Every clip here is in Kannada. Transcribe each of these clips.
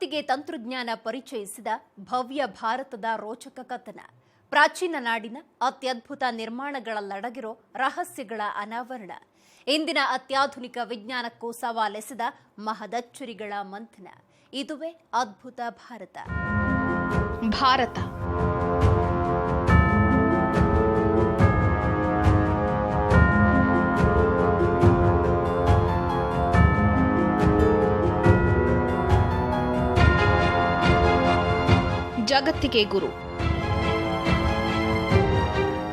ಜಗತ್ತಿಗೆ ತಂತ್ರಜ್ಞಾನ ಪರಿಚಯಿಸಿದ ಭವ್ಯ ಭಾರತದ ರೋಚಕ ಕಥನ. ಪ್ರಾಚೀನ ನಾಡಿನ ಅತ್ಯದ್ಭುತ ನಿರ್ಮಾಣಗಳಲ್ಲಡಗಿರೋ ರಹಸ್ಯಗಳ ಅನಾವರಣ. ಇಂದಿನ ಅತ್ಯಾಧುನಿಕ ವಿಜ್ಞಾನಕ್ಕೂ ಸವಾಲೆಸೆದ ಮಹದಚ್ಚರಿಗಳ ಮಂಥನ. ಇದುವೇ ಅದ್ಭುತ ಭಾರತ. ಜಗತ್ತಿಗೆ ಗುರು.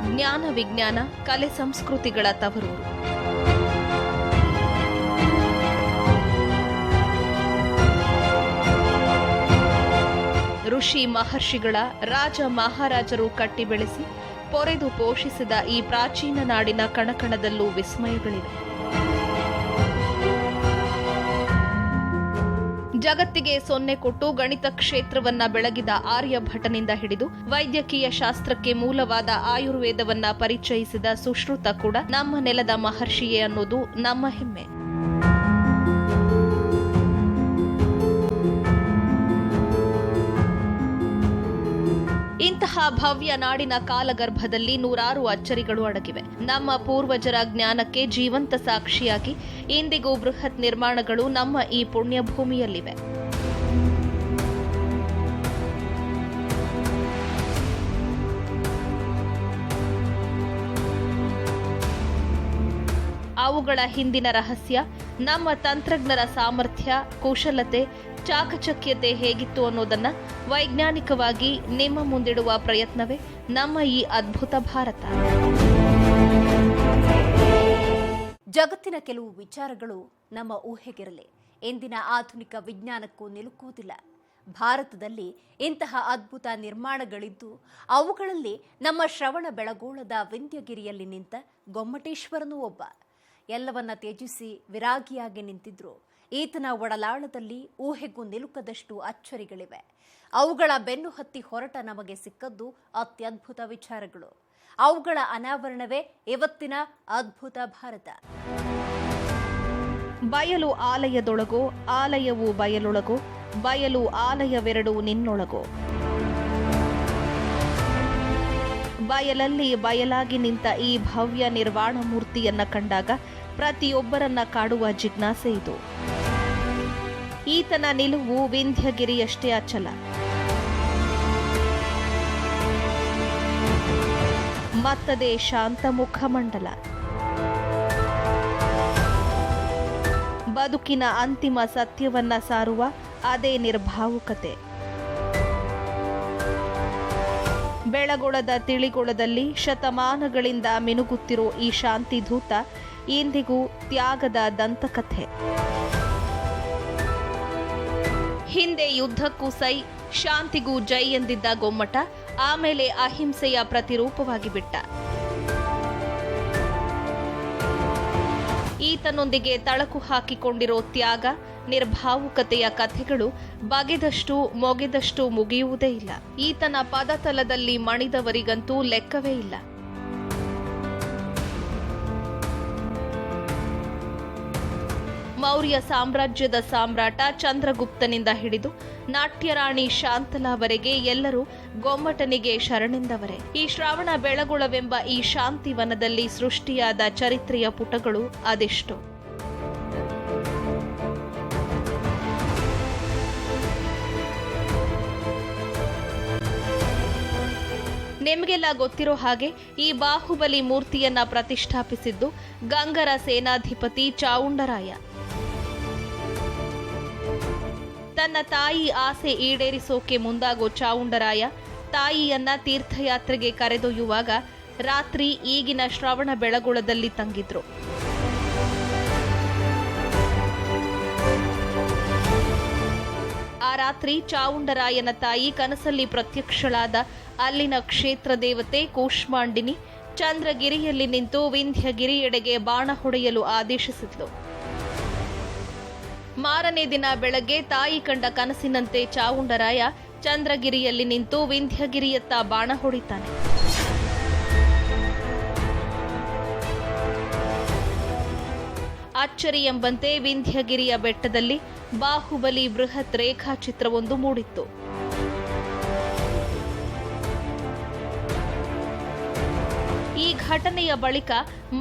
ಜ್ಞಾನ ವಿಜ್ಞಾನ ಕಲೆ ಸಂಸ್ಕೃತಿಗಳ ತವರೂರು. ಋಷಿ ಮಹರ್ಷಿಗಳ ರಾಜ ಮಹಾರಾಜರು ಕಟ್ಟಿ ಬೆಳೆಸಿ ಪೊರೆದು ಪೋಷಿಸಿದ ಈ ಪ್ರಾಚೀನ ನಾಡಿನ ಕಣಕಣದಲ್ಲೂ ವಿಸ್ಮಯಗಳಿವೆ. ಜಗತ್ತಿಗೆ ಸೊನ್ನೆ ಕೊಟ್ಟು ಗಣಿತ ಕ್ಷೇತ್ರವನ್ನ ಬೆಳಗಿದ ಆರ್ಯಭಟನಿಂದ ಹಿಡಿದು ವೈದ್ಯಕೀಯ ಶಾಸ್ತ್ರಕ್ಕೆ ಮೂಲವಾದ ಆಯುರ್ವೇದವನ್ನ ಪರಿಚಯಿಸಿದ ಸುಶ್ರುತ ಕೂಡ ನಮ್ಮ ನೆಲದ ಮಹರ್ಷಿಯೇ ಅನ್ನೋದು ನಮ್ಮ ಹೆಮ್ಮೆ. ಇಂತಹ ಭವ್ಯ ನಾಡಿನ ಕಾಲಗರ್ಭದಲ್ಲಿ ನೂರಾರು ಅಚ್ಚರಿಗಳು ಅಡಗಿವೆ. ನಮ್ಮ ಪೂರ್ವಜರ ಜ್ಞಾನಕ್ಕೆ ಜೀವಂತ ಸಾಕ್ಷಿಯಾಗಿ ಇಂದಿಗೂ ಬೃಹತ್ ನಿರ್ಮಾಣಗಳು ನಮ್ಮ ಈ ಪುಣ್ಯ ಭೂಮಿಯಲ್ಲಿವೆ. ಅವುಗಳ ಹಿಂದಿನ ರಹಸ್ಯ, ನಮ್ಮ ತಂತ್ರಜ್ಞರ ಸಾಮರ್ಥ್ಯ, ಕುಶಲತೆ, ಚಾಕಚಕ್ಯತೆ ಹೇಗಿತ್ತು ಅನ್ನೋದನ್ನ ವೈಜ್ಞಾನಿಕವಾಗಿ ನಿಮ್ಮ ಮುಂದಿಡುವ ಪ್ರಯತ್ನವೇ ನಮ್ಮ ಈ ಅದ್ಭುತ ಭಾರತ. ಜಗತ್ತಿನ ಕೆಲವು ವಿಚಾರಗಳು ನಮ್ಮ ಊಹೆಗಿರಲಿ, ಇಂದಿನ ಆಧುನಿಕ ವಿಜ್ಞಾನಕ್ಕೂ ನಿಲುಕುವುದಿಲ್ಲ. ಭಾರತದಲ್ಲಿ ಇಂತಹ ಅದ್ಭುತ ನಿರ್ಮಾಣಗಳಿದ್ದು ಅವುಗಳಲ್ಲಿ ನಮ್ಮ ಶ್ರವಣ ಬೆಳಗೋಳದ ವಿಂಧ್ಯಗಿರಿಯಲ್ಲಿ ನಿಂತ ಗೊಮ್ಮಟೇಶ್ವರನೂ ಒಬ್ಬ. ಎಲ್ಲವನ್ನ ತ್ಯಜಿಸಿ ವಿರಾಗಿಯಾಗಿ ನಿಂತಿದ್ರು. ಈತನ ಒಡಲಾಳದಲ್ಲಿ ಊಹೆಗೂ ನಿಲುಕದಷ್ಟು ಅಚ್ಚರಿಗಳಿವೆ. ಅವುಗಳ ಬೆನ್ನು ಹತ್ತಿ ಹೊರಟ ನಮಗೆ ಸಿಕ್ಕದ್ದು ಅತ್ಯದ್ಭುತ ವಿಚಾರಗಳು. ಅವುಗಳ ಅನಾವರಣವೇ ಇವತ್ತಿನ ಅದ್ಭುತ ಭಾರತ. ಬಯಲು ಆಲಯದೊಳಗೋ, ಆಲಯವು ಬಯಲೊಳಗೋ, ಬಯಲು ಆಲಯವೆರಡು ನಿನ್ನೊಳಗೋ. ಬಯಲಲ್ಲಿ ಬಯಲಾಗಿ ನಿಂತ ಈ ಭವ್ಯ ನಿರ್ವಾಣ ಮೂರ್ತಿಯನ್ನ ಕಂಡಾಗ ಪ್ರತಿಯೊಬ್ಬರನ್ನ ಕಾಡುವ ಜಿಜ್ಞಾಸೆ ಇದು. ಈತನ ನಿಲುವು ವಿಂಧ್ಯಗಿರಿಯಷ್ಟೇ ಅಚಲ. ಮತ್ತದೇ ಶಾಂತ ಮುಖಮಂಡಲ. ಬದುಕಿನ ಅಂತಿಮ ಸತ್ಯವನ್ನ ಸಾರುವ ಅದೇ ನಿರ್ಭಾವುಕತೆ. ಬೆಳಗೊಳದ ತಿಳಿಗೊಳದಲ್ಲಿ ಶತಮಾನಗಳಿಂದ ಮಿನುಗುತ್ತಿರೋ ಈ ಶಾಂತಿಧೂತ ಇಂದಿಗೂ ತ್ಯಾಗದ ದಂತಕಥೆ. ಹಿಂದೆ ಯುದ್ಧಕ್ಕೂ ಸೈ, ಶಾಂತಿಗೂ ಜೈ ಎಂದಿದ್ದ ಗೊಮ್ಮಟ ಆಮೇಲೆ ಅಹಿಂಸೆಯ ಪ್ರತಿರೂಪವಾಗಿ ಬಿಟ್ಟ. ಈತನೊಂದಿಗೆ ತಳಕು ಹಾಕಿಕೊಂಡಿರೋ ತ್ಯಾಗ, ನಿರ್ಭಾವುಕತೆಯ ಕಥೆಗಳು ಬಗೆದಷ್ಟು ಮೊಗೆದಷ್ಟು ಮುಗಿಯುವುದೇ ಇಲ್ಲ. ಈತನ ಪದತಲದಲ್ಲಿ ಮಣಿದವರಿಗಂತೂ ಲೆಕ್ಕವೇ ಇಲ್ಲ. ಮೌರ್ಯ ಸಾಮ್ರಾಜ್ಯದ ಸಾಮ್ರಾಟ ಚಂದ್ರಗುಪ್ತನಿಂದ ಹಿಡಿದು ನಾಟ್ಯರಾಣಿ ಶಾಂತಲಾವರೆಗೆ ಎಲ್ಲರೂ ಗೊಮ್ಮಟನಿಗೆ ಶರಣೆಂದವರೇ. ಈ ಶ್ರಾವಣ ಬೆಳಗುಳವೆಂಬ ಈ ಶಾಂತಿವನದಲ್ಲಿ ಸೃಷ್ಟಿಯಾದ ಚರಿತ್ರೆಯ ಪುಟಗಳು ಅದೆಷ್ಟು. ನಿಮಗೆಲ್ಲ ಗೊತ್ತಿರೋ ಹಾಗೆ ಈ ಬಾಹುಬಲಿ ಮೂರ್ತಿಯನ್ನ ಪ್ರತಿಷ್ಠಾಪಿಸಿದ್ದು ಗಂಗರ ಸೇನಾಧಿಪತಿ ಚಾವುಂಡರಾಯ. ತನ್ನ ತಾಯಿ ಆಸೆ ಈಡೇರಿಸೋಕೆ ಮುಂದಾಗೋ ಚಾವುಂಡರಾಯ ತಾಯಿಯನ್ನ ತೀರ್ಥಯಾತ್ರೆಗೆ ಕರೆದೊಯ್ಯುವಾಗ ರಾತ್ರಿ ಈಗಿನ ಶ್ರವಣ ಬೆಳಗೊಳದಲ್ಲಿ ತಂಗಿದ್ರು. ಆ ರಾತ್ರಿ ಚಾವುಂಡರಾಯನ ತಾಯಿ ಕನಸಲ್ಲಿ ಪ್ರತ್ಯಕ್ಷಳಾದ ಅಲ್ಲಿನ ಕ್ಷೇತ್ರ ದೇವತೆ ಕೂಷ್ಮಾಂಡಿನಿ ಚಂದ್ರಗಿರಿಯಲ್ಲಿ ನಿಂತು ವಿಂಧ್ಯಗಿರಿಯೆಡೆಗೆ ಬಾಣ ಹೊಡೆಯಲು ಆದೇಶಿಸಿದ್ಲು. ಮಾರನೇ ದಿನ ಬೆಳಗ್ಗೆ ತಾಯಿ ಕಂಡ ಕನಸಿನಂತೆ ಚಾವುಂಡರಾಯ ಚಂದ್ರಗಿರಿಯಲ್ಲಿ ನಿಂತು ವಿಂಧ್ಯಗಿರಿಯತ್ತ ಬಾಣ ಹೊಡಿತಾನೆ. ಅಚ್ಚರಿ ಎಂಬಂತೆ ವಿಂಧ್ಯಗಿರಿಯ ಬೆಟ್ಟದಲ್ಲಿ ಬಾಹುಬಲಿ ಬೃಹತ್ ರೇಖಾಚಿತ್ರವೊಂದು ಮೂಡಿತ್ತು. ಈ ಘಟನೆಯ ಬಳಿಕ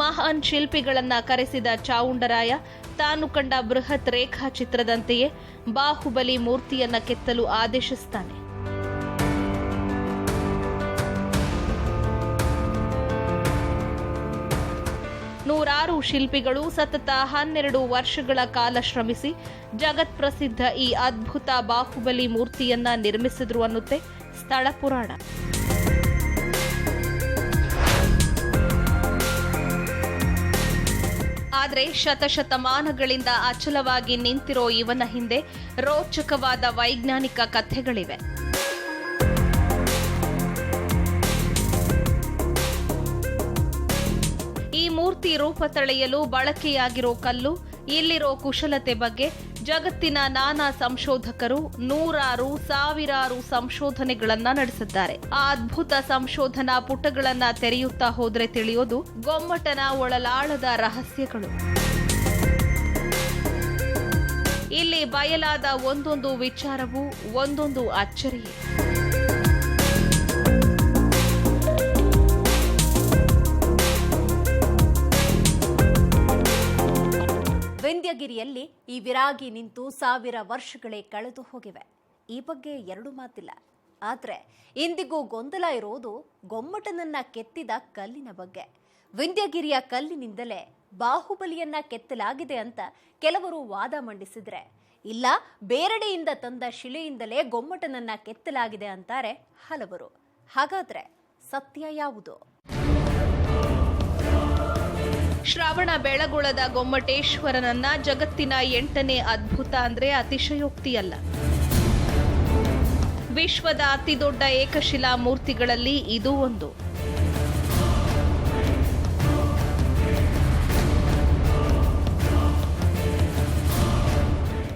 ಮಹಾನ್ ಶಿಲ್ಪಿಗಳನ್ನ ಕರೆಸಿದ ಚಾವುಂಡರಾಯ ತಾನು ಕಂಡ ಬೃಹತ್ ರೇಖಾಚಿತ್ರದಂತೆಯೇ ಬಾಹುಬಲಿ ಮೂರ್ತಿಯನ್ನ ಕೆತ್ತಲು ಆದೇಶಿಸುತ್ತಾನೆ. ನೂರಾರು ಶಿಲ್ಪಿಗಳು ಸತತ 12 ವರ್ಷಗಳ ಕಾಲ ಶ್ರಮಿಸಿ ಜಗತ್ಪ್ರಸಿದ್ಧ ಈ ಅದ್ಭುತ ಬಾಹುಬಲಿ ಮೂರ್ತಿಯನ್ನ ನಿರ್ಮಿಸಿದ್ರು ಅನ್ನುತ್ತೆ ಸ್ಥಳ ಪುರಾಣ. ಆದರೆ ಶತಶತಮಾನಗಳಿಂದ ಅಚಲವಾಗಿ ನಿಂತಿರೋ ಇವನ ಹಿಂದೆ ರೋಚಕವಾದ ವೈಜ್ಞಾನಿಕ ಕಥೆಗಳಿವೆ. ಈ ಮೂರ್ತಿ ರೂಪ ತಳೆಯಲು ಬಳಕೆಯಾಗಿರೋ ಕಲ್ಲು, ಇಲ್ಲಿರೋ ಕುಶಲತೆ ಬಗ್ಗೆ ಜಗತ್ತಿನ ನಾನಾ ಸಂಶೋಧಕರು ನೂರಾರು ಸಾವಿರಾರು ಸಂಶೋಧನೆಗಳನ್ನ ನಡೆಸಿದ್ದಾರೆ. ಆ ಅದ್ಭುತ ಸಂಶೋಧನಾ ಪುಟಗಳನ್ನ ತೆರೆಯುತ್ತಾ ಹೋದ್ರೆ ತಿಳಿಯೋದು ಗೊಮ್ಮಟನ ಒಳಲಾಳದ ರಹಸ್ಯಗಳು. ಇಲ್ಲಿ ಬಯಲಾದ ಒಂದೊಂದು ವಿಚಾರವೂ ಒಂದೊಂದು ಅಚ್ಚರಿಯೇ. ವಿಂಧ್ಯಗಿರಿಯಲ್ಲಿ ಈ ವಿರಾಗಿ ನಿಂತು 1000 ವರ್ಷಗಳೇ ಕಳೆದು ಹೋಗಿವೆ. ಈ ಬಗ್ಗೆ ಎರಡು ಮಾತಿಲ್ಲ. ಆದರೆ ಇಂದಿಗೂ ಗೊಂದಲ ಇರೋದು ಗೊಮ್ಮಟನನ್ನ ಕೆತ್ತಿದ ಕಲ್ಲಿನ ಬಗ್ಗೆ. ವಿಂಧ್ಯಗಿರಿಯ ಕಲ್ಲಿನಿಂದಲೇ ಬಾಹುಬಲಿಯನ್ನ ಕೆತ್ತಲಾಗಿದೆ ಅಂತ ಕೆಲವರು ವಾದ ಮಂಡಿಸಿದ್ರೆ, ಇಲ್ಲ ಬೇರೆಡೆಯಿಂದ ತಂದ ಶಿಲೆಯಿಂದಲೇ ಗೊಮ್ಮಟನನ್ನ ಕೆತ್ತಲಾಗಿದೆ ಅಂತಾರೆ ಹಲವರು. ಹಾಗಾದ್ರೆ ಸತ್ಯ ಯಾವುದು? ಶ್ರಾವಣ ಬೆಳಗೊಳದ ಗೊಮ್ಮಟೇಶ್ವರನನ್ನ ಜಗತ್ತಿನ 8ನೇ ಅದ್ಭುತ ಅಂದ್ರೆ ಅತಿಶಯೋಕ್ತಿಯಲ್ಲ. ವಿಶ್ವದ ಅತಿದೊಡ್ಡ ಏಕಶಿಲಾ ಮೂರ್ತಿಗಳಲ್ಲಿ ಇದು ಒಂದು.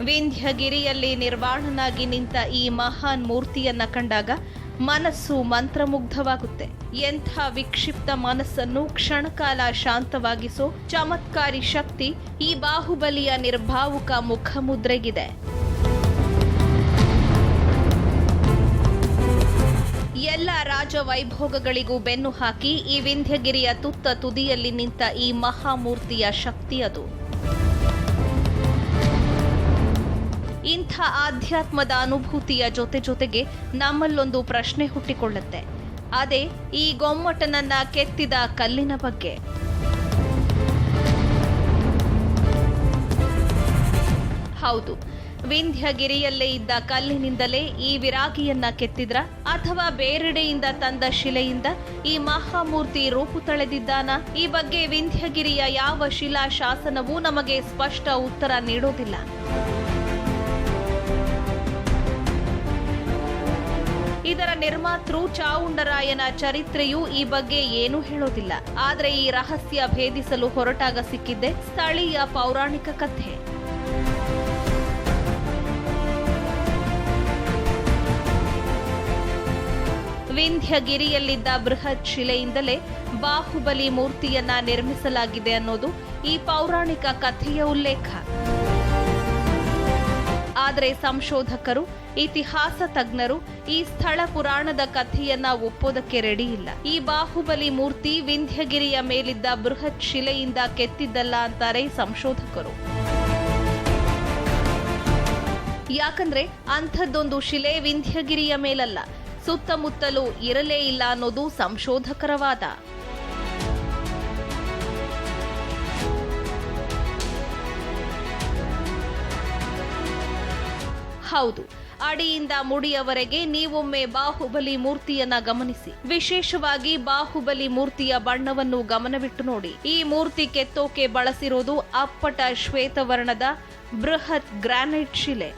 ವಿಂಧ್ಯಗಿರಿಯಲ್ಲಿ ನಿರ್ವಾಣನಾಗಿ ನಿಂತ ಈ ಮಹಾನ್ ಮೂರ್ತಿಯನ್ನ ಕಂಡಾಗ ಮನಸ್ಸು ಮಂತ್ರಮುಗ್ಧವಾಗುತ್ತೆ. ಎಂಥ ವಿಕ್ಷಿಪ್ತ ಮನಸ್ಸನ್ನು ಕ್ಷಣಕಾಲ ಶಾಂತವಾಗಿಸೋ ಚಮತ್ಕಾರಿ ಶಕ್ತಿ ಈ ಬಾಹುಬಲಿಯ ನಿರ್ಭಾವುಕ ಮುಖಮುದ್ರೆಗಿದೆ. ಎಲ್ಲ ರಾಜವೈಭೋಗಗಳಿಗೂ ಬೆನ್ನು ಹಾಕಿ ಈ ವಿಂಧ್ಯಗಿರಿಯ ತುತ್ತ ತುದಿಯಲ್ಲಿ ನಿಂತ ಈ ಮಹಾಮೂರ್ತಿಯ ಶಕ್ತಿ ಅದು. ಇಂಥ ಆಧ್ಯಾತ್ಮದ ಅನುಭೂತಿಯ ಜೊತೆಗೆ ನಮ್ಮಲ್ಲೊಂದು ಪ್ರಶ್ನೆ ಹುಟ್ಟಿಕೊಳ್ಳುತ್ತೆ. ಅದೇ ಈ ಗೊಮ್ಮಟನನ್ನ ಕೆತ್ತಿದ ಕಲ್ಲಿನ ಬಗ್ಗೆ. ಹೌದು, ವಿಂಧ್ಯಗಿರಿಯಲ್ಲೇ ಇದ್ದ ಕಲ್ಲಿನಿಂದಲೇ ಈ ವಿರಾಗಿಯನ್ನ ಕೆತ್ತಿದ್ರ ಅಥವಾ ಬೇರೆಡೆಯಿಂದ ತಂದ ಶಿಲೆಯಿಂದ ಈ ಮಹಾಮೂರ್ತಿ ರೂಪು ತಳೆದಿದ್ದಾನ? ಈ ಬಗ್ಗೆ ವಿಂಧ್ಯಗಿರಿಯ ಯಾವ ಶಿಲಾ ಶಾಸನವೂ ನಮಗೆ ಸ್ಪಷ್ಟ ಉತ್ತರ ನೀಡೋದಿಲ್ಲ. ಇದರ ನಿರ್ಮಾತೃ ಚಾವುಂಡರಾಯನ ಚರಿತ್ರೆಯೂ ಈ ಬಗ್ಗೆ ಏನೂ ಹೇಳೋದಿಲ್ಲ. ಆದರೆ ಈ ರಹಸ್ಯ ಭೇದಿಸಲು ಹೊರಟಾಗ ಸಿಕ್ಕಿದ್ದೆ ಸ್ಥಳೀಯ ಪೌರಾಣಿಕ ಕಥೆ. ವಿಂಧ್ಯಗಿರಿಯಲ್ಲಿದ್ದ ಬೃಹತ್ ಶಿಲೆಯಿಂದಲೇ ಬಾಹುಬಲಿ ಮೂರ್ತಿಯನ್ನ ನಿರ್ಮಿಸಲಾಗಿದೆ ಅನ್ನೋದು ಈ ಪೌರಾಣಿಕ ಕಥೆಯ ಉಲ್ಲೇಖ. ಆದರೆ ಸಂಶೋಧಕರು, ಇತಿಹಾಸ ತಜ್ಞರು ಈ ಸ್ಥಳ ಪುರಾಣದ ಕಥೆಯನ್ನ ಒಪ್ಪೋದಕ್ಕೆ ರೆಡಿ ಇಲ್ಲ. ಈ ಬಾಹುಬಲಿ ಮೂರ್ತಿ ವಿಂಧ್ಯಗಿರಿಯ ಮೇಲಿದ್ದ ಬೃಹತ್ ಶಿಲೆಯಿಂದ ಕೆತ್ತಿದ್ದಲ್ಲ ಅಂತಾರೆ ಸಂಶೋಧಕರು. ಯಾಕಂದ್ರೆ ಅಂಥದ್ದೊಂದು ಶಿಲೆ ವಿಂಧ್ಯಗಿರಿಯ ಮೇಲಲ್ಲ, ಸುತ್ತಮುತ್ತಲೂ ಇರಲೇ ಇಲ್ಲ ಅನ್ನೋದು ಸಂಶೋಧಕರ ವಾದ. ಹೌದು, ಅಡಿಯಿಂದ ಮುಡಿಯವರೆಗೆ ನೀವೊಮ್ಮೆ ಬಾಹುಬಲಿ ಮೂರ್ತಿಯನ್ನ ಗಮನಿಸಿ. ವಿಶೇಷವಾಗಿ ಬಾಹುಬಲಿ ಮೂರ್ತಿಯ ಬಣ್ಣವನ್ನು ಗಮನವಿಟ್ಟು ನೋಡಿ. ಈ ಮೂರ್ತಿ ಕೆತ್ತೋಕೆ ಬಳಸಿರೋದು ಅಪ್ಪಟ ಶ್ವೇತವರ್ಣದ ಬೃಹತ್ ಗ್ರಾನೈಟ್ ಶಿಲೆ.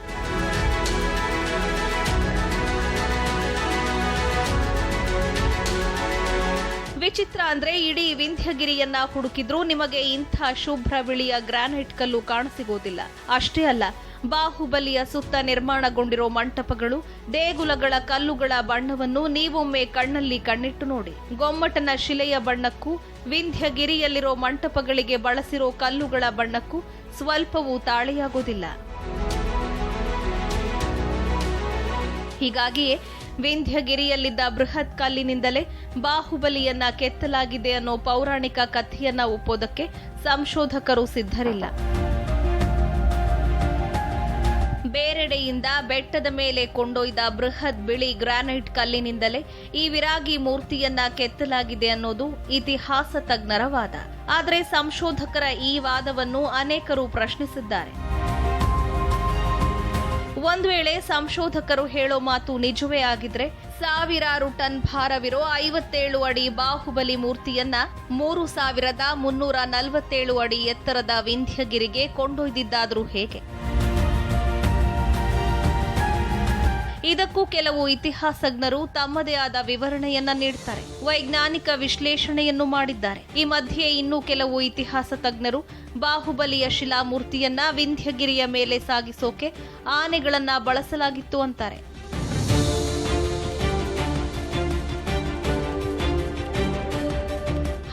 ವಿಚಿತ್ರ ಅಂದ್ರೆ ಇಡೀ ವಿಂಧ್ಯಗಿರಿಯನ್ನ ಹುಡುಕಿದ್ರೂ ನಿಮಗೆ ಇಂಥ ಶುಭ್ರ ಬಿಳಿಯ ಗ್ರಾನೈಟ್ ಕಲ್ಲು ಕಾಣಸಿಗೋದಿಲ್ಲ. ಅಷ್ಟೇ ಅಲ್ಲ, ಬಾಹುಬಲಿಯ ಸುತ್ತ ನಿರ್ಮಾಣಗೊಂಡಿರೋ ಮಂಟಪಗಳು, ದೇಗುಲಗಳ ಕಲ್ಲುಗಳ ಬಣ್ಣವನ್ನು ನೀವೊಮ್ಮೆ ಕಣ್ಣಲ್ಲಿ ಕಣ್ಣಿಟ್ಟು ನೋಡಿ. ಗೊಮ್ಮಟನ ಶಿಲೆಯ ಬಣ್ಣಕ್ಕೂ ವಿಂಧ್ಯಗಿರಿಯಲ್ಲಿರೋ ಮಂಟಪಗಳಿಗೆ ಬಳಸಿರೋ ಕಲ್ಲುಗಳ ಬಣ್ಣಕ್ಕೂ ಸ್ವಲ್ಪವೂ ತಾಳೆಯಾಗೋದಿಲ್ಲ. ಹೀಗಾಗಿಯೇ ವಿಂಧ್ಯಗಿರಿಯಲ್ಲಿದ್ದ ಬೃಹತ್ ಕಲ್ಲಿನಿಂದಲೇ ಬಾಹುಬಲಿಯನ್ನ ಕೆತ್ತಲಾಗಿದೆ ಅನ್ನೋ ಪೌರಾಣಿಕ ಕಥೆಯನ್ನ ಒಪ್ಪೋದಕ್ಕೆ ಸಂಶೋಧಕರು ಸಿದ್ಧರಿಲ್ಲ. ಬೇರೆಡೆಯಿಂದ ಬೆಟ್ಟದ ಮೇಲೆ ಕೊಂಡೊಯ್ದ ಬೃಹತ್ ಬಿಳಿ ಗ್ರಾನೈಟ್ ಕಲ್ಲಿನಿಂದಲೇ ಈ ವಿರಾಗಿ ಮೂರ್ತಿಯನ್ನ ಕೆತ್ತಲಾಗಿದೆ ಅನ್ನೋದು ಇತಿಹಾಸ ತಜ್ಞರ ವಾದ. ಆದರೆ ಸಂಶೋಧಕರ ಈ ವಾದವನ್ನು ಅನೇಕರು ಪ್ರಶ್ನಿಸಿದ್ದಾರೆ. ಒಂದು ವೇಳೆ ಸಂಶೋಧಕರು ಹೇಳೋ ಮಾತು ನಿಜವೇ ಆಗಿದ್ರೆ, ಸಾವಿರಾರು ಟನ್ ಭಾರವಿರೋ 57 ಅಡಿ ಬಾಹುಬಲಿ ಮೂರ್ತಿಯನ್ನ 3347 ಅಡಿ ಎತ್ತರದ ವಿಂಧ್ಯಗಿರಿಗೆ ಕೊಂಡೊಯ್ದಿದ್ದಾದ್ರೂ ಹೇಗೆ? ಇದಕ್ಕೂ ಕೆಲವು ಇತಿಹಾಸಜ್ಞರು ತಮ್ಮದೇ ಆದ ವಿವರಣೆಯನ್ನ ನೀಡುತ್ತಾರೆ, ವೈಜ್ಞಾನಿಕ ವಿಶ್ಲೇಷಣೆಯನ್ನು ಮಾಡಿದ್ದಾರೆ. ಈ ಮಧ್ಯೆ ಇನ್ನೂ ಕೆಲವು ಇತಿಹಾಸ ತಜ್ಞರು ಬಾಹುಬಲಿಯ ಶಿಲಾಮೂರ್ತಿಯನ್ನ ವಿಂಧ್ಯಗಿರಿಯ ಮೇಲೆ ಸಾಗಿಸೋಕೆ ಆನೆಗಳನ್ನ ಬಳಸಲಾಗಿತ್ತು ಅಂತಾರೆ.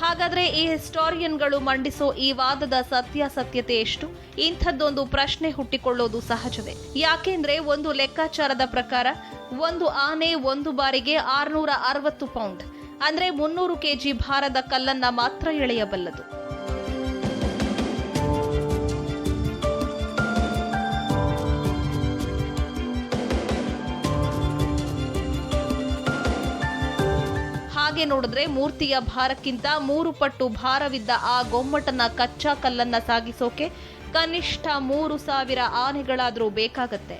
ಹಾಗಾದ್ರೆ ಈ ಹಿಸ್ಟಾರಿಯನ್ಗಳು ಮಂಡಿಸೋ ಈ ವಾದದ ಸತ್ಯಾಸತ್ಯತೆ ಎಷ್ಟು? ಇಂಥದ್ದೊಂದು ಪ್ರಶ್ನೆ ಹುಟ್ಟಿಕೊಳ್ಳೋದು ಸಹಜವೇ. ಯಾಕೆಂದ್ರೆ ಒಂದು ಲೆಕ್ಕಾಚಾರದ ಪ್ರಕಾರ ಒಂದು ಆನೆ ಒಂದು ಬಾರಿಗೆ 660 ಪೌಂಡ್ ಅಂದ್ರೆ 300 ಕೆಜಿ ಭಾರದ ಕಲ್ಲನ್ನ ಮಾತ್ರ ಎಳೆಯಬಲ್ಲದು. ಹಾಗೆ ನೋಡಿದ್ರೆ ಮೂರ್ತಿಯ ಭಾರಕ್ಕಿಂತ 3 ಪಟ್ಟು ಭಾರವಿದ್ದ ಆ ಗೊಮ್ಮಟನ ಕಚ್ಚಾ ಕಲ್ಲನ್ನ ಸಾಗಿಸೋಕೆ ಕನಿಷ್ಠ 3000 ಆನೆಗಳಾದ್ರೂ ಬೇಕಾಗತ್ತೆ.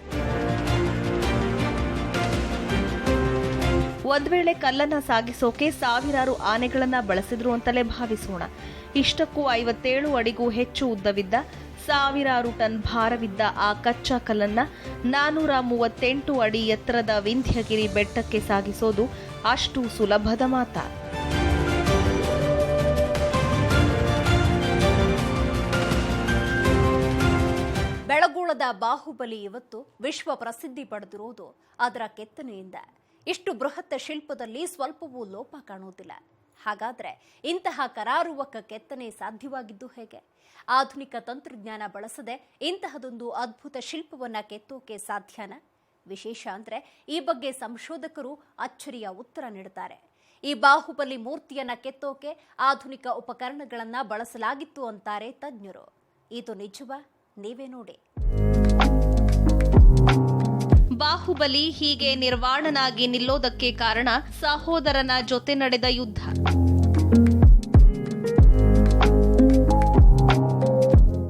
ಒಂದ್ ವೇಳೆ ಕಲ್ಲನ್ನ ಸಾಗಿಸೋಕೆ ಸಾವಿರಾರು ಆನೆಗಳನ್ನ ಬಳಸಿದ್ರು ಅಂತಲೇ ಭಾವಿಸೋಣ. ಇಷ್ಟಕ್ಕೂ 57 ಅಡಿಗೂ ಹೆಚ್ಚು ಉದ್ದವಿದ್ದ, ಸಾವಿರಾರು ಟನ್ ಭಾರವಿದ್ದ ಆ ಕಚ್ಚಾ ಕಲ್ಲನ್ನ 438 ಅಡಿ ಎತ್ತರದ ವಿಂಧ್ಯಗಿರಿ ಬೆಟ್ಟಕ್ಕೆ ಸಾಗಿಸೋದು ಅಷ್ಟು ಸುಲಭದ ಮಾತಾ? ಬೆಳಗೋಳದ ಬಾಹುಬಲಿ ಇವತ್ತು ವಿಶ್ವ ಪ್ರಸಿದ್ಧಿ ಪಡೆದಿರುವುದು ಅದರ ಕೆತ್ತನೆಯಿಂದ. ಇಷ್ಟು ಬೃಹತ್ ಶಿಲ್ಪದಲ್ಲಿ ಸ್ವಲ್ಪವೂ ಲೋಪ ಕಾಣುವುದಿಲ್ಲ. ಹಾಗಾದ್ರೆ ಇಂತಹ ಕರಾರುವಕ ಕೆತ್ತನೆ ಸಾಧ್ಯವಾಗಿದ್ದು ಹೇಗೆ? ಆಧುನಿಕ ತಂತ್ರಜ್ಞಾನ ಬಳಸದೆ ಇಂತಹದೊಂದು ಅದ್ಭುತ ಶಿಲ್ಪವನ್ನ ಕೆತ್ತೋಕೆ ಸಾಧ್ಯನಾ? ವಿಶೇಷ ಅಂದ್ರೆ ಈ ಬಗ್ಗೆ ಸಂಶೋಧಕರು ಅಚ್ಚರಿಯ ಉತ್ತರ ನೀಡುತ್ತಾರೆ. ಈ ಬಾಹುಬಲಿ ಮೂರ್ತಿಯನ್ನ ಕೆತ್ತೋಕೆ ಆಧುನಿಕ ಉಪಕರಣಗಳನ್ನ ಬಳಸಲಾಗಿತ್ತು ಅಂತಾರೆ ತಜ್ಞರು. ಇದು ನಿಜವಾ? ನೀವೇ ನೋಡಿ. ಬಾಹುಬಲಿ ಹೀಗೆ ನಿರ್ವಾಣನಾಗಿ ನಿಲ್ಲೋದಕ್ಕೆ ಕಾರಣ ಸಹೋದರನ ಜೊತೆ ನಡೆದ ಯುದ್ಧ.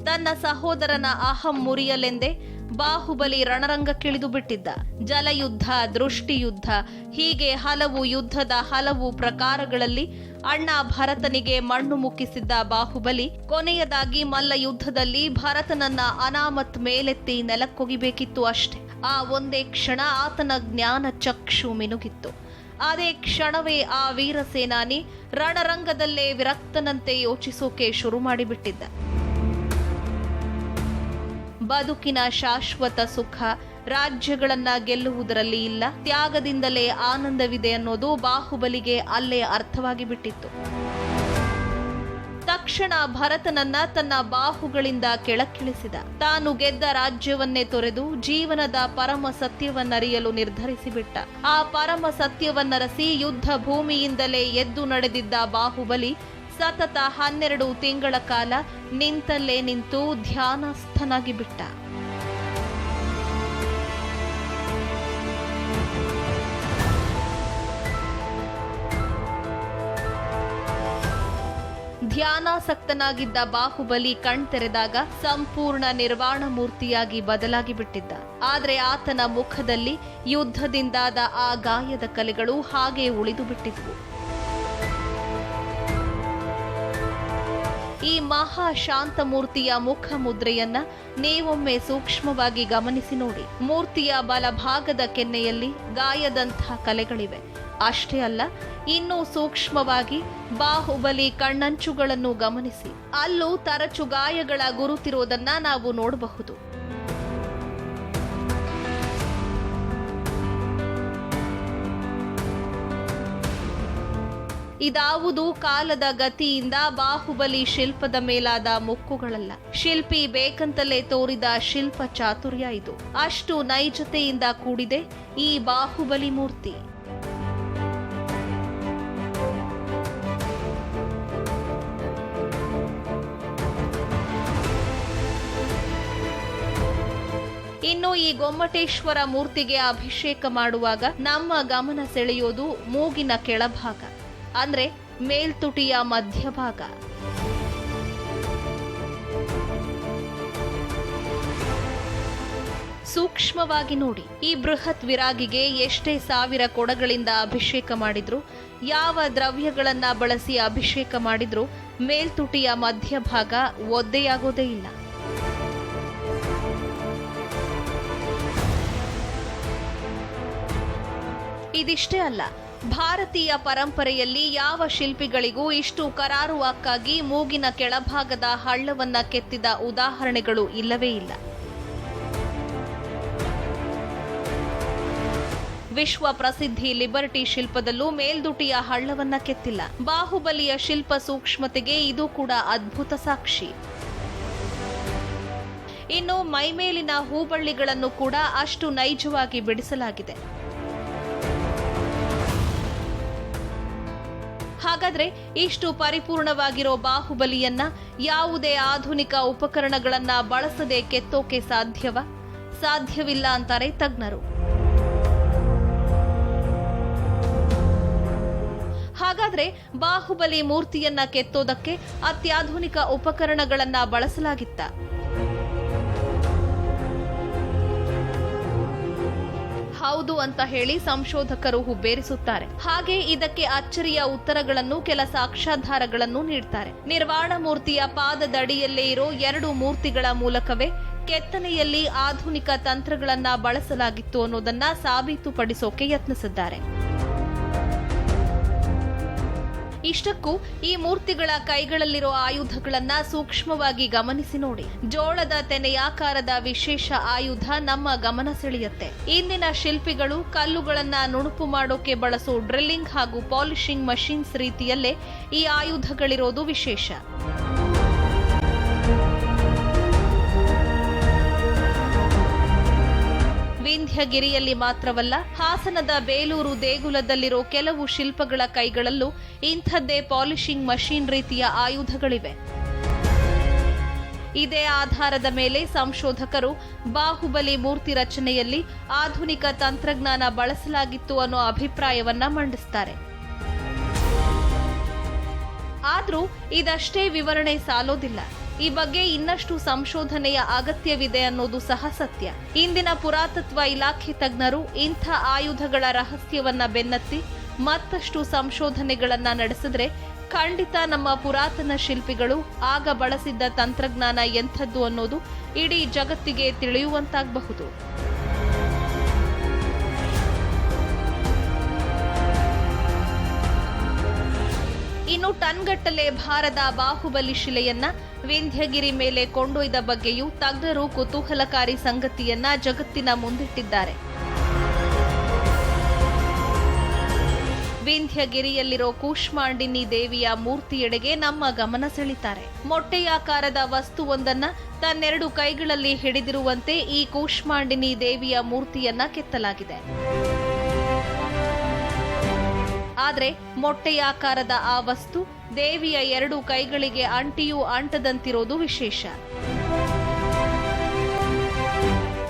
ತನ್ನ ಸಹೋದರನ ಅಹಂ ಮುರಿಯಲೆಂದೇ ಬಾಹುಬಲಿ ರಣರಂಗಕ್ಕಿಳಿದು ಬಿಟ್ಟಿದ್ದ. ಜಲಯುದ್ಧ, ದೃಷ್ಟಿಯುದ್ಧ, ಹೀಗೆ ಹಲವು ಯುದ್ಧದ ಹಲವು ಪ್ರಕಾರಗಳಲ್ಲಿ ಅಣ್ಣ ಭರತನಿಗೆ ಮಣ್ಣು ಮುಕ್ಕಿಸಿದ್ದ ಬಾಹುಬಲಿ ಕೊನೆಯದಾಗಿ ಮಲ್ಲ ಯುದ್ಧದಲ್ಲಿ ಭರತನನ್ನ ಅನಾಮತ್ ಮೇಲೆತ್ತಿ ನೆಲಕ್ಕೊಗಿಬೇಕಿತ್ತು ಅಷ್ಟೇ. ಆ ಒಂದೇ ಕ್ಷಣ ಆತನ ಜ್ಞಾನ ಚಕ್ಷು ಮಿನುಗಿತ್ತು. ಅದೇ ಕ್ಷಣವೇ ಆ ವೀರ ಸೇನಾನಿ ರಣರಂಗದಲ್ಲೇ ವಿರಕ್ತನಂತೆ ಯೋಚಿಸೋಕೆ ಶುರು ಮಾಡಿಬಿಟ್ಟಿದ್ದ. ಬದುಕಿನ ಶಾಶ್ವತ ಸುಖ ರಾಜ್ಯಗಳನ್ನ ಗೆಲ್ಲುವುದರಲ್ಲಿ ಇಲ್ಲ, ತ್ಯಾಗದಿಂದಲೇ ಆನಂದವಿದೆ ಅನ್ನೋದು ಬಾಹುಬಲಿಗೆ ಅಲ್ಲೇ ಅರ್ಥವಾಗಿ ಬಿಟ್ಟಿತ್ತು. ತಕ್ಷಣ ಭರತನನ್ನ ತನ್ನ ಬಾಹುಗಳಿಂದ ಕೆಳಕ್ಕಿಳಿಸಿದ. ತಾನು ಗೆದ್ದ ರಾಜ್ಯವನ್ನೇ ತೊರೆದು ಜೀವನದ ಪರಮ ಸತ್ಯವನ್ನರಿಯಲು ನಿರ್ಧರಿಸಿಬಿಟ್ಟ. ಆ ಪರಮ ಸತ್ಯವನ್ನರಸಿ ಯುದ್ಧ ಭೂಮಿಯಿಂದಲೇ ಎದ್ದು ನಡೆದಿದ್ದ ಬಾಹುಬಲಿ ಸತತ 12 ತಿಂಗಳ ಕಾಲ ನಿಂತಲ್ಲೇ ನಿಂತು ಧ್ಯಾನಸ್ಥನಾಗಿ ಬಿಟ್ಟ. ಧ್ಯಾನಾಸಕ್ತನಾಗಿದ್ದ ಬಾಹುಬಲಿ ಕಣ್ತೆರೆದಾಗ ಸಂಪೂರ್ಣ ನಿರ್ವಾಣ ಮೂರ್ತಿಯಾಗಿ ಬದಲಾಗಿ ಬಿಟ್ಟಿದ್ದ. ಆದರೆ ಆತನ ಮುಖದಲ್ಲಿ ಯುದ್ಧದಿಂದಾದ ಆ ಗಾಯದ ಕಲೆಗಳು ಹಾಗೆ ಉಳಿದು ಬಿಟ್ಟಿದ್ವು. ಈ ಮಹಾ ಶಾಂತ ಮೂರ್ತಿಯ ಮುಖ ಮುದ್ರೆಯನ್ನ ನೀವೊಮ್ಮೆ ಸೂಕ್ಷ್ಮವಾಗಿ ಗಮನಿಸಿ ನೋಡಿ. ಮೂರ್ತಿಯ ಬಲಭಾಗದ ಕೆನ್ನೆಯಲ್ಲಿ ಗಾಯದಂತಹ ಕಲೆಗಳಿವೆ. ಅಷ್ಟೇ ಅಲ್ಲ, ಇನ್ನೂ ಸೂಕ್ಷ್ಮವಾಗಿ ಬಾಹುಬಲಿ ಕಣ್ಣಂಚುಗಳನ್ನು ಗಮನಿಸಿ. ಅಲ್ಲೂ ತರಚು ಗಾಯಗಳ ಗುರುತಿರೋದನ್ನ ನಾವು ನೋಡಬಹುದು. ಇದಾವುದು ಕಾಲದ ಗತಿಯಿಂದ ಬಾಹುಬಲಿ ಶಿಲ್ಪದ ಮೇಲಾದ ಮುಕ್ಕುಗಳಲ್ಲ. ಶಿಲ್ಪಿ ಬೇಕಂತಲೇ ತೋರಿದ ಶಿಲ್ಪ ಚಾತುರ್ಯ ಇದು. ಅಷ್ಟು ನೈಜತೆಯಿಂದ ಕೂಡಿದೆ ಈ ಬಾಹುಬಲಿ ಮೂರ್ತಿ. ಇನ್ನು ಈ ಗೊಮ್ಮಟೇಶ್ವರ ಮೂರ್ತಿಗೆ ಅಭಿಷೇಕ ಮಾಡುವಾಗ ನಮ್ಮ ಗಮನ ಸೆಳೆಯೋದು ಮೂಗಿನ ಕೆಳಭಾಗ, ಅಂದ್ರೆ ಮೇಲ್ತುಟಿಯ ಮಧ್ಯಭಾಗ. ಸೂಕ್ಷ್ಮವಾಗಿ ನೋಡಿ, ಈ ಬೃಹತ್ ವಿರಾಗಿಗೆ ಎಷ್ಟೇ ಸಾವಿರ ಕೊಡಗಳಿಂದ ಅಭಿಷೇಕ ಮಾಡಿದ್ರು, ಯಾವ ದ್ರವ್ಯಗಳನ್ನ ಬಳಸಿ ಅಭಿಷೇಕ ಮಾಡಿದ್ರು ಮೇಲ್ತುಟಿಯ ಮಧ್ಯಭಾಗ ಒದ್ದೆಯಾಗೋದೇ ಇಲ್ಲ. ಇದಿಷ್ಟೇ ಅಲ್ಲ, ಭಾರತೀಯ ಪರಂಪರೆಯಲ್ಲಿ ಯಾವ ಶಿಲ್ಪಿಗಳಿಗೂ ಇಷ್ಟು ಕರಾರುವಾಕ್ಕಾಗಿ ಮೂಗಿನ ಕೆಳಭಾಗದ ಹಳ್ಳವನ್ನ ಕೆತ್ತಿದ ಉದಾಹರಣೆಗಳು ಇಲ್ಲವೇ ಇಲ್ಲ. ವಿಶ್ವ ಪ್ರಸಿದ್ಧಿ ಲಿಬರ್ಟಿ ಶಿಲ್ಪದಲ್ಲೂ ಮೇಲ್ದುಟಿಯ ಹಳ್ಳವನ್ನ ಕೆತ್ತಿಲ್ಲ. ಬಾಹುಬಲಿಯ ಶಿಲ್ಪ ಸೂಕ್ಷ್ಮತೆಗೆ ಇದು ಕೂಡ ಅದ್ಭುತ ಸಾಕ್ಷಿ. ಇನ್ನು ಮೈಮೇಲಿನ ಹೂಬಳ್ಳಿಗಳನ್ನು ಕೂಡ ಅಷ್ಟು ನೈಜವಾಗಿ ಬಿಡಿಸಲಾಗಿದೆ. ಹಾಗಾದ್ರೆ ಇಷ್ಟು ಪರಿಪೂರ್ಣವಾಗಿರೋ ಬಾಹುಬಲಿಯನ್ನ ಯಾವುದೇ ಆಧುನಿಕ ಉಪಕರಣಗಳನ್ನ ಬಳಸದೆ ಕೆತ್ತೋಕೆ ಸಾಧ್ಯವಾ? ಸಾಧ್ಯವಿಲ್ಲ ಅಂತಾರೆ ತಜ್ಞರು. ಹಾಗಾದ್ರೆ ಬಾಹುಬಲಿ ಮೂರ್ತಿಯನ್ನ ಕೆತ್ತೋದಕ್ಕೆ ಅತ್ಯಾಧುನಿಕ ಉಪಕರಣಗಳನ್ನ ಬಳಸಲಾಗಿತ್ತ? ಹೌದು ಅಂತ ಹೇಳಿ ಸಂಶೋಧಕರು ಹುಬ್ಬೇರಿಸುತ್ತಾರೆ. ಹಾಗೆ ಇದಕ್ಕೆ ಅಚ್ಚರಿಯ ಉತ್ತರಗಳನ್ನು, ಕೆಲ ಸಾಕ್ಷ್ಯಾಧಾರಗಳನ್ನು ನೀಡ್ತಾರೆ. ನಿರ್ವಾಣ ಮೂರ್ತಿಯ ಪಾದದಡಿಯಲ್ಲೇ ಇರೋ 2 ಮೂರ್ತಿಗಳ ಮೂಲಕವೇ ಕೆತ್ತನೆಯಲ್ಲಿ ಆಧುನಿಕ ತಂತ್ರಗಳನ್ನ ಬಳಸಲಾಗಿತ್ತು ಅನ್ನೋದನ್ನ ಸಾಬೀತುಪಡಿಸೋಕೆ ಯತ್ನಿಸಿದ್ದಾರೆ. ಇಷ್ಟಕ್ಕೂ ಈ ಮೂರ್ತಿಗಳ ಕೈಗಳಲ್ಲಿರೋ ಆಯುಧಗಳನ್ನ ಸೂಕ್ಷ್ಮವಾಗಿ ಗಮನಿಸಿ ನೋಡಿ. ಜೋಳದ ತೆನೆಯಾಕಾರದ ವಿಶೇಷ ಆಯುಧ ನಮ್ಮ ಗಮನ ಸೆಳೆಯುತ್ತೆ. ಇಂದಿನ ಶಿಲ್ಪಿಗಳು ಕಲ್ಲುಗಳನ್ನ ನುಣುಪು ಮಾಡೋಕೆ ಬಳಸೋ ಡ್ರಿಲ್ಲಿಂಗ್ ಹಾಗೂ ಪಾಲಿಶಿಂಗ್ ಮಷೀನ್ಸ್ ರೀತಿಯಲ್ಲೇ ಈ ಆಯುಧಗಳಿರೋದು ವಿಶೇಷ. ವಿಂಧ್ಯಗಿರಿಯಲ್ಲಿ ಮಾತ್ರವಲ್ಲ, ಹಾಸನದ ಬೇಲೂರು ದೇಗುಲದಲ್ಲಿರೋ ಕೆಲವು ಶಿಲ್ಪಗಳ ಕೈಗಳಲ್ಲೂ ಇಂಥದ್ದೇ ಪಾಲಿಶಿಂಗ್ ಮಷೀನ್ ರೀತಿಯ ಆಯುಧಗಳಿವೆ. ಇದೇ ಆಧಾರದ ಮೇಲೆ ಸಂಶೋಧಕರು ಬಾಹುಬಲಿ ಮೂರ್ತಿ ರಚನೆಯಲ್ಲಿ ಆಧುನಿಕ ತಂತ್ರಜ್ಞಾನ ಬಳಸಲಾಗಿತ್ತು ಅನ್ನೋ ಅಭಿಪ್ರಾಯವನ್ನ ಮಂಡಿಸ್ತಾರೆ. ಆದ್ರೂ ಇದಷ್ಟೇ ವಿವರಣೆ ಸಾಲೋದಿಲ್ಲ. ಈ ಬಗ್ಗೆ ಇನ್ನಷ್ಟು ಸಂಶೋಧನೆಯ ಅಗತ್ಯವಿದೆ ಅನ್ನೋದು ಸಹ ಸತ್ಯ. ಇಂದಿನ ಪುರಾತತ್ವ ಇಲಾಖೆ ತಜ್ಞರು ಇಂಥ ಆಯುಧಗಳ ರಹಸ್ಯವನ್ನ ಬೆನ್ನತ್ತಿ ಮತ್ತಷ್ಟು ಸಂಶೋಧನೆಗಳನ್ನ ನಡೆಸಿದ್ರೆ ಖಂಡಿತ ನಮ್ಮ ಪುರಾತನ ಶಿಲ್ಪಿಗಳು ಆಗ ಬಳಸಿದ್ದ ತಂತ್ರಜ್ಞಾನ ಎಂಥದ್ದು ಅನ್ನೋದು ಇಡೀ ಜಗತ್ತಿಗೆ ತಿಳಿಯುವಂತಾಗಬಹುದು. ಇನ್ನು ಟನ್ಗಟ್ಟಲೆ ಭಾರದ ಬಾಹುಬಲಿ ಶಿಲೆಯನ್ನ ವಿಂಧ್ಯಗಿರಿ ಮೇಲೆ ಕೊಂಡೊಯ್ದ ಬಗ್ಗೆಯೂ ತಜ್ಞರು ಕುತೂಹಲಕಾರಿ ಸಂಗತಿಯನ್ನ ಜಗತ್ತಿನ ಮುಂದಿಟ್ಟಿದ್ದಾರೆ. ವಿಂಧ್ಯಗಿರಿಯಲ್ಲಿರೋ ಕೂಷ್ಮಾಂಡಿನಿ ದೇವಿಯ ಮೂರ್ತಿಯೆಡೆಗೆ ನಮ್ಮ ಗಮನ ಸೆಳೀತಾರೆ. ಮೊಟ್ಟೆಯಾಕಾರದ ವಸ್ತುವೊಂದನ್ನ ತನ್ನೆರಡು ಕೈಗಳಲ್ಲಿ ಹಿಡಿದಿರುವಂತೆ ಈ ಕೂಷ್ಮಾಂಡಿನಿ ದೇವಿಯ ಮೂರ್ತಿಯನ್ನ ಕೆತ್ತಲಾಗಿದೆ. ಆದ್ರೆ ಮೊಟ್ಟೆಯಾಕಾರದ ಆ ವಸ್ತು ದೇವಿಯ 2 ಕೈಗಳಿಗೆ ಅಂಟಿಯೂ ಅಂಟದಂತಿರೋದು ವಿಶೇಷ.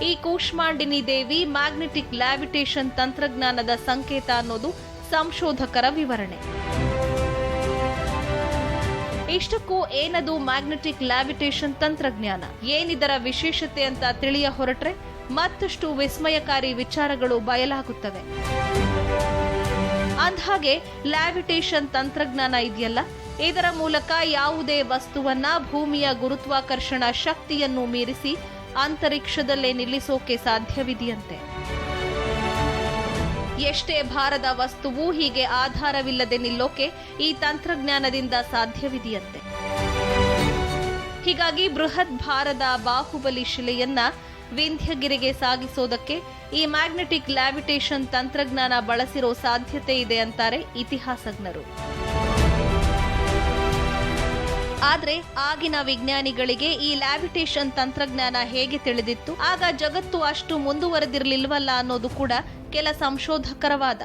ಈ ಕೂಷ್ಮಾಂಡಿನಿ ದೇವಿ ಮ್ಯಾಗ್ನೆಟಿಕ್ ಲ್ಯಾವಿಟೇಷನ್ ತಂತ್ರಜ್ಞಾನದ ಸಂಕೇತ ಅನ್ನೋದು ಸಂಶೋಧಕರ ವಿವರಣೆ. ಇಷ್ಟಕ್ಕೂ ಏನದು ಮ್ಯಾಗ್ನೆಟಿಕ್ ಲ್ಯಾವಿಟೇಷನ್ ತಂತ್ರಜ್ಞಾನ, ಏನಿದರ ವಿಶೇಷತೆ ಅಂತ ತಿಳಿಯ ಹೊರಟ್ರೆ ಮತ್ತಷ್ಟು ವಿಸ್ಮಯಕಾರಿ ವಿಚಾರಗಳು ಬಯಲಾಗುತ್ತವೆ. ಅಂದ್ಹಾಗೆ ಲ್ಯಾವಿಟೇಷನ್ ತಂತ್ರಜ್ಞಾನ ಇದೆಯಲ್ಲ, ಇದರ ಮೂಲಕ ಯಾವುದೇ ವಸ್ತುವನ್ನ ಭೂಮಿಯ ಗುರುತ್ವಾಕರ್ಷಣ ಶಕ್ತಿಯನ್ನು ಮೀರಿಸಿ ಅಂತರಿಕ್ಷದಲ್ಲೇ ನಿಲ್ಲಿಸೋಕೆ ಸಾಧ್ಯವಿದೆಯಂತೆ. ಎಷ್ಟೇ ಭಾರದ ವಸ್ತುವು ಹೀಗೆ ಆಧಾರವಿಲ್ಲದೆ ನಿಲ್ಲೋಕೆ ಈ ತಂತ್ರಜ್ಞಾನದಿಂದ ಸಾಧ್ಯವಿದೆಯಂತೆ. ಹೀಗಾಗಿ ಬೃಹತ್ ಭಾರದ ಬಾಹುಬಲಿ ಶಿಲೆಯನ್ನ ವಿಂಧ್ಯಗಿರಿಗೆ ಸಾಗಿಸೋದಕ್ಕೆ ಈ ಮ್ಯಾಗ್ನೆಟಿಕ್ ಲ್ಯಾವಿಟೇಷನ್ ತಂತ್ರಜ್ಞಾನ ಬಳಸಿರೋ ಸಾಧ್ಯತೆ ಇದೆ ಅಂತಾರೆ ಇತಿಹಾಸಜ್ಞರು. ಆದ್ರೆ ಆಗಿನ ವಿಜ್ಞಾನಿಗಳಿಗೆ ಈ ಲ್ಯಾವಿಟೇಷನ್ ತಂತ್ರಜ್ಞಾನ ಹೇಗೆ ತಿಳಿದಿತ್ತು, ಆಗ ಜಗತ್ತು ಅಷ್ಟು ಮುಂದುವರೆದಿರಲಿಲ್ವಲ್ಲ ಅನ್ನೋದು ಕೂಡ ಕೆಲ ಸಂಶೋಧಕರ ವಾದ.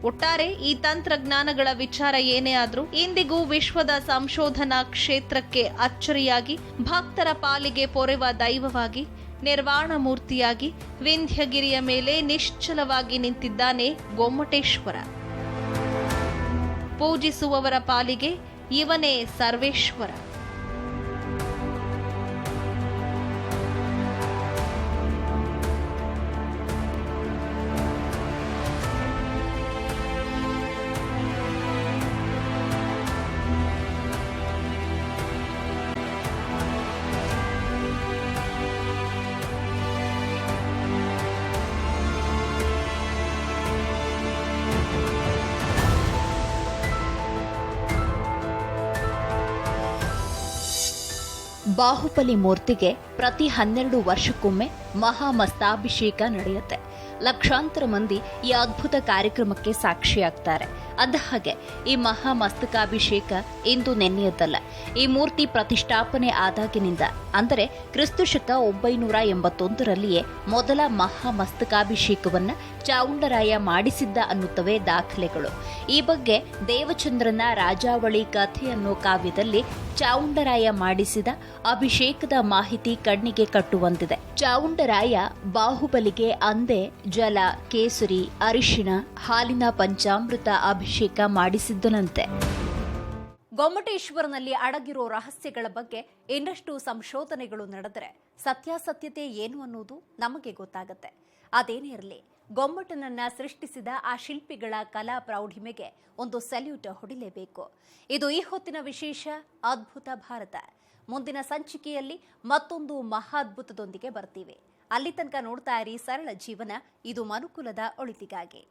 ಒಟ್ಟಾರೆ ಈ ತಂತ್ರಜ್ಞಾನಗಳ ವಿಚಾರ ಏನೇ ಆದ್ರೂ ಇಂದಿಗೂ ವಿಶ್ವದ ಸಂಶೋಧನಾ ಕ್ಷೇತ್ರಕ್ಕೆ ಅಚ್ಚರಿಯಾಗಿ, ಭಕ್ತರ ಪಾಲಿಗೆ ಪೊರೆವ ದೈವವಾಗಿ, ನಿರ್ವಾಣ ಮೂರ್ತಿಯಾಗಿ ವಿಂಧ್ಯಗಿರಿಯ ಮೇಲೆ ನಿಶ್ಚಲವಾಗಿ ನಿಂತಿದ್ದಾನೆ ಗೊಮ್ಮಟೇಶ್ವರ. ಪೂಜಿಸುವವರ ಪಾಲಿಗೆ ಇವನೇ ಸರ್ವೇಶ್ವರ. ಬಾಹುಬಲಿ ಮೂರ್ತಿಗೆ ಪ್ರತಿ 12 ವರ್ಷಕ್ಕೊಮ್ಮೆ ಮಹಾಮಸ್ತಾಭಿಷೇಕ ನಡೆಯುತ್ತೆ. ಲಕ್ಷಾಂತರ ಮಂದಿ ಈ ಅದ್ಭುತ ಕಾರ್ಯಕ್ರಮಕ್ಕೆ ಸಾಕ್ಷಿಯಾಗ್ತಾರೆ. ಅಂದಹಾಗೆ ಈ ಮಹಾಮಸ್ತಕಾಭಿಷೇಕ ಇಂದು ನೆನ್ನೆಯದ್ದಲ್ಲ. ಈ ಮೂರ್ತಿ ಪ್ರತಿಷ್ಠಾಪನೆ ಆದಾಗಿನಿಂದ, ಅಂದರೆ ಕ್ರಿಸ್ತಶಕ 981ರಲ್ಲಿಯೇ ಮೊದಲ ಮಹಾಮಸ್ತಕಾಭಿಷೇಕವನ್ನ ಚಾವುಂಡರಾಯ ಮಾಡಿಸಿದ್ದ ಅನ್ನುತ್ತವೆ ದಾಖಲೆಗಳು. ಈ ಬಗ್ಗೆ ದೇವಚಂದ್ರನ ರಾಜಾವಳಿ ಕಥೆ ಅನ್ನೋ ಕಾವ್ಯದಲ್ಲಿ ಚಾವುಂಡರಾಯ ಮಾಡಿಸಿದ ಅಭಿಷೇಕದ ಮಾಹಿತಿ ಕಣ್ಣಿಗೆ ಕಟ್ಟುವಂತಿದೆ. ಚಾವುಂಡರಾಯ ಬಾಹುಬಲಿಗೆ ಅಂದೆ ಜಲ, ಕೇಸರಿ, ಅರಿಶಿಣ, ಹಾಲಿನ ಪಂಚಾಮೃತ ಅಭಿಷೇಕ ಮಾಡಿಸಿದ್ದನಂತೆ. ಗೊಮ್ಮಟೇಶ್ವರನಲ್ಲಿ ಅಡಗಿರೋ ರಹಸ್ಯಗಳ ಬಗ್ಗೆ ಇನ್ನಷ್ಟು ಸಂಶೋಧನೆಗಳು ನಡೆದರೆ ಸತ್ಯಾಸತ್ಯತೆ ಏನು ಅನ್ನೋದು ನಮಗೆ ಗೊತ್ತಾಗುತ್ತೆ. ಅದೇನೇ ಇರಲಿ, ಗೊಮ್ಮಟನನ್ನ ಸೃಷ್ಟಿಸಿದ ಆ ಶಿಲ್ಪಿಗಳ ಕಲಾ ಪ್ರೌಢಿಮೆಗೆ ಒಂದು ಸಲ್ಯೂಟ್ ಹೊಡಿಲೇಬೇಕು. ಇದು ಈ ಹೊತ್ತಿನ ವಿಶೇಷ ಅದ್ಭುತ ಭಾರತ. ಮುಂದಿನ ಸಂಚಿಕೆಯಲ್ಲಿ ಮತ್ತೊಂದು ಮಹಾದ್ಭುತದೊಂದಿಗೆ ಬರ್ತೀವಿ. ಅಲ್ಲಿ ತನಕ ನೋಡ್ತಾ ಇರಿ ಸರಳ ಜೀವನ. ಇದು ಮನುಕುಲದ ಒಳಿತಿಗಾಗಿ.